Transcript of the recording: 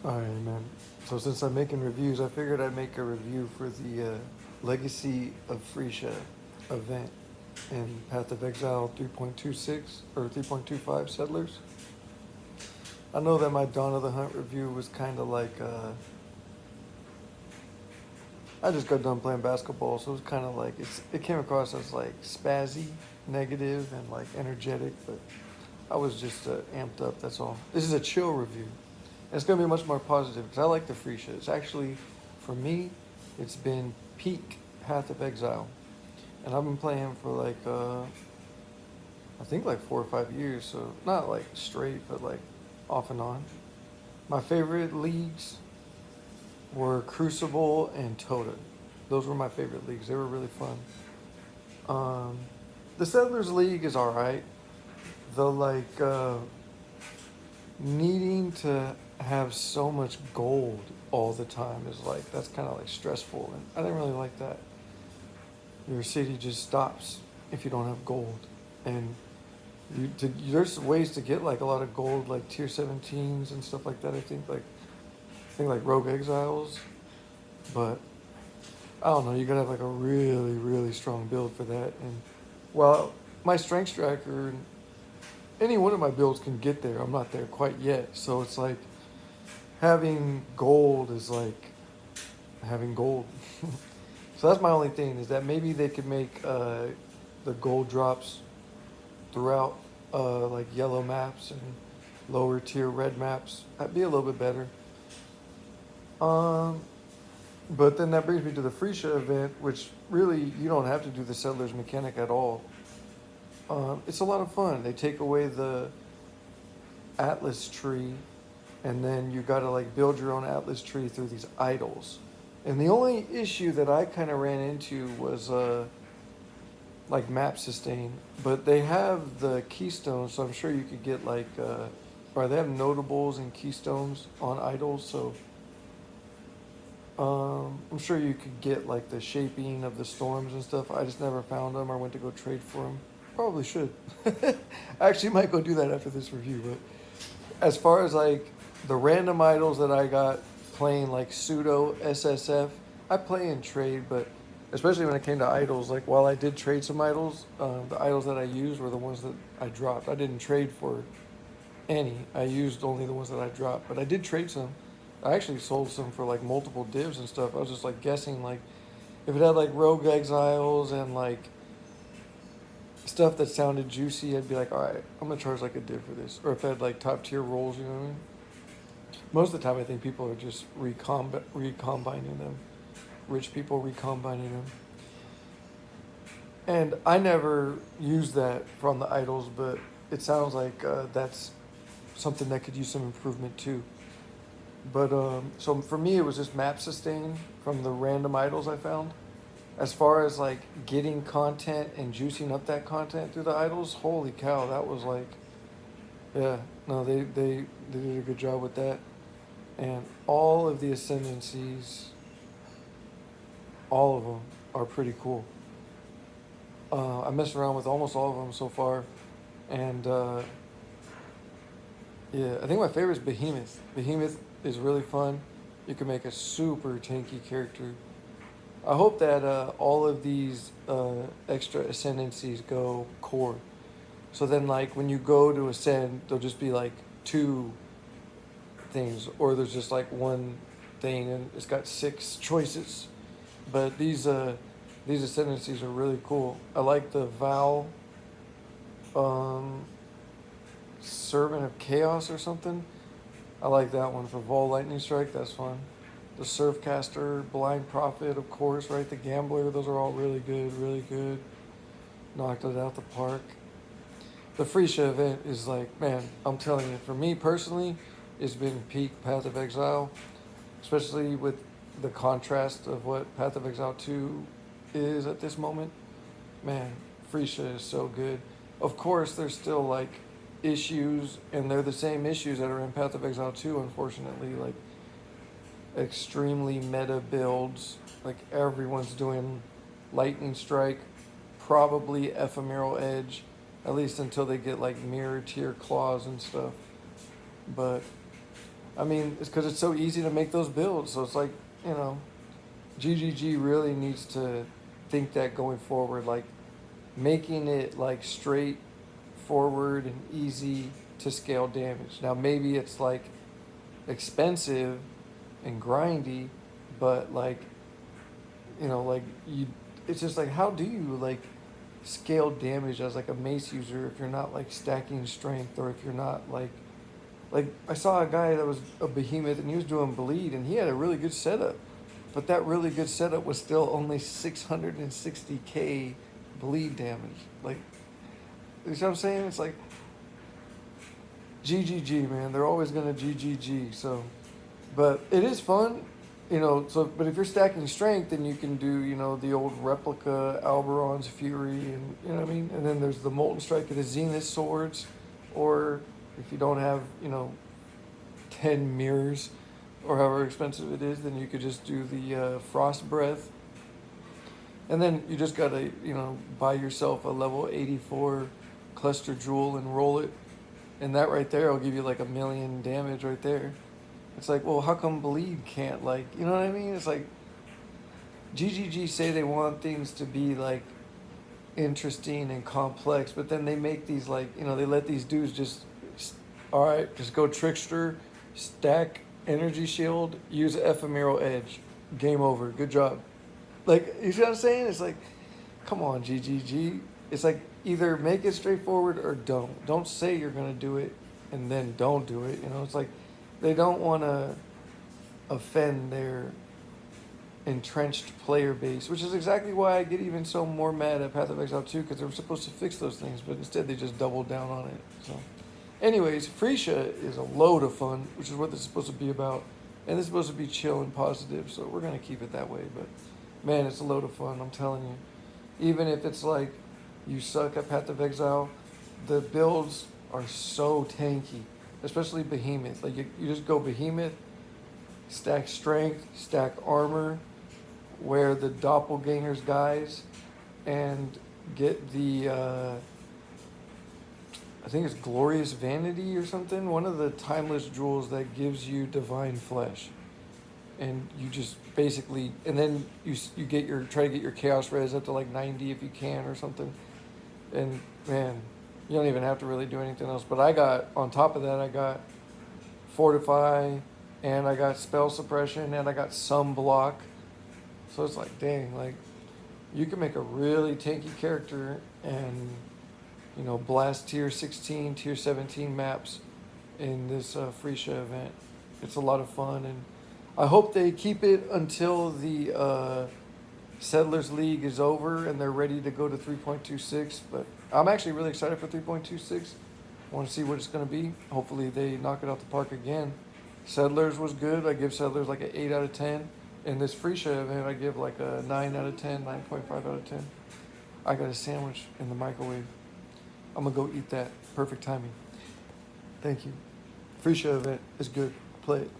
Alright, man. So since I'm making reviews, I figured I'd make a review for the Legacy of Phrecia event in Path of Exile 3.26 or 3.25 Settlers. I know that my Dawn of the Hunt review was kind of like, I just got done playing basketball, so it was kind of like, it came across as like spazzy, negative, and like energetic, but I was just amped up, that's all. This is a chill review. And it's going to be much more positive because I like the Phrecia. It's actually, for me, it's been peak Path of Exile. And I've been playing for like, I think like 4 or 5 years, so not like straight, but like off and on. My favorite leagues were Crucible and Tota. Those were my favorite leagues. They were really fun. Um, the Settlers League is alright. The like needing to have so much gold all the time is like that's kind of like stressful, and I didn't really like that. Your city just stops if you don't have gold, and there's ways to get like a lot of gold, like tier 17s and stuff like that. I think like Rogue Exiles, but I don't know. You gotta have like a really really strong build for that. And well, my strength tracker, any one of my builds can get there. I'm not there quite yet, so it's like having gold is like having gold. So that's my only thing, is that maybe they could make the gold drops throughout like yellow maps and lower tier red maps. That'd be a little bit better. Um, but then that brings me to the Phrecia event, which really you don't have to do the settlers mechanic at all. It's a lot of fun. They take away the Atlas tree, and then you got to like build your own Atlas tree through these idols. And the only issue that I kind of ran into was like map sustain, but they have the keystones, so I'm sure you could get like, or they have notables and keystones on idols, so I'm sure you could get like the shaping of the storms and stuff. I just never found them or went to go trade for them. Probably should. I actually might go do that after this review, but as far as like the random idols that I got playing like pseudo SSF, I play and trade, but especially when it came to idols, like while I did trade some idols, the idols that I used were the ones that I dropped. I didn't trade for any. I used only the ones that I dropped, but I did trade some. I actually sold some for like multiple divs and stuff. I was just like guessing like if it had like rogue exiles and like stuff that sounded juicy, I'd be like, all right, I'm gonna charge like a div for this. Or if it had like top tier rolls, you know what I mean? Most of the time, I think people are just recombining them. Rich people recombining them. And I never used that from the idols, but it sounds like that's something that could use some improvement too. But so for me, it was just map sustain from the random idols I found. As far as like getting content and juicing up that content through the idols, holy cow, that was like, yeah, no, they did a good job with that. And all of the ascendancies, all of them are pretty cool. I messed around with almost all of them so far, and yeah, I think my favorite is Behemoth. Behemoth is really fun. You can make a super tanky character. I hope that all of these extra ascendancies go core. So then, like, when you go to ascend, there'll just be like two things, or there's just like one thing, and it's got 6 choices. But these ascendancies are really cool. I like the Vow, um, Servant of Chaos or something. I like that one for Vol Lightning Strike. That's fun. The Surfcaster, Blind Prophet, of course, right? The Gambler. Those are all really good, really good. Knocked it out the park. The Phrecia event is like, man, I'm telling you, for me personally, it's been peak Path of Exile, especially with the contrast of what Path of Exile 2 is at this moment. Man, Phrecia is so good. Of course, there's still like issues, and they're the same issues that are in Path of Exile 2, unfortunately. Like extremely meta builds, like everyone's doing Lightning Strike, probably Ephemeral Edge, at least until they get like mirror tier claws and stuff. But I mean, it's because it's so easy to make those builds. So it's like, you know, GGG really needs to think that going forward, like making it like straight forward and easy to scale damage. Now maybe it's like expensive and grindy, but like, you know, like you, it's just like, how do you like scale damage as like a mace user if you're not like stacking strength, or if you're not like I saw a guy that was a behemoth and he was doing bleed and he had a really good setup, but that really good setup was still only 660k bleed damage. Like, you know what I'm saying? It's like GGG, man. They're always gonna GGG. So, but it is fun, you know. So, but if you're stacking strength, then you can do, you know, the old replica Alberon's Fury, and you know what I mean. And then there's the Molten Strike of the Zenith swords, or if you don't have, you know, 10 mirrors, or however expensive it is, then you could just do the Frost Breath. And then you just gotta, you know, buy yourself a level 84 cluster jewel and roll it. And that right there will give you like 1,000,000 damage right there. It's like, well, how come bleed can't, like, you know what I mean? It's like GGG say they want things to be like interesting and complex, but then they make these like, you know, they let these dudes just, all right, just go trickster, stack energy shield, use ephemeral edge, game over, good job. Like, you see what I'm saying? It's like, come on, GGG. It's like, either make it straightforward or don't. Don't say you're gonna do it and then don't do it. You know, it's like they don't want to offend their entrenched player base, which is exactly why I get even so more mad at Path of Exile 2, because they were supposed to fix those things, but instead they just doubled down on it. So, anyways, Phrecia is a load of fun, which is what this is supposed to be about, and this is supposed to be chill and positive. So we're gonna keep it that way. But man, it's a load of fun. I'm telling you. Even if it's like you suck at Path of Exile, the builds are so tanky, especially Behemoth. Like you just go Behemoth, stack strength, stack armor, wear the Doppelganger's guys, and get the, I think it's Glorious Vanity or something, one of the timeless jewels that gives you divine flesh. And you just basically, and then you get your, try to get your chaos res up to like 90 if you can or something. And man, you don't even have to really do anything else. But I got, on top of that, I got Fortify, and I got Spell Suppression, and I got some block. So it's like, dang, like you can make a really tanky character and, you know, blast tier 16, tier 17 maps in this Phrecia event. It's a lot of fun, and I hope they keep it until the Settlers League is over and they're ready to go to 3.26. But I'm actually really excited for 3.26. I want to see what it's going to be. Hopefully they knock it out the park again. Settlers was good. I give Settlers like an 8 out of 10. And this Phrecia event, I give like a 9 out of 10, 9.5 out of 10. I got a sandwich in the microwave. I'm going to go eat that. Perfect timing. Thank you. Phrecia event is good. Play it.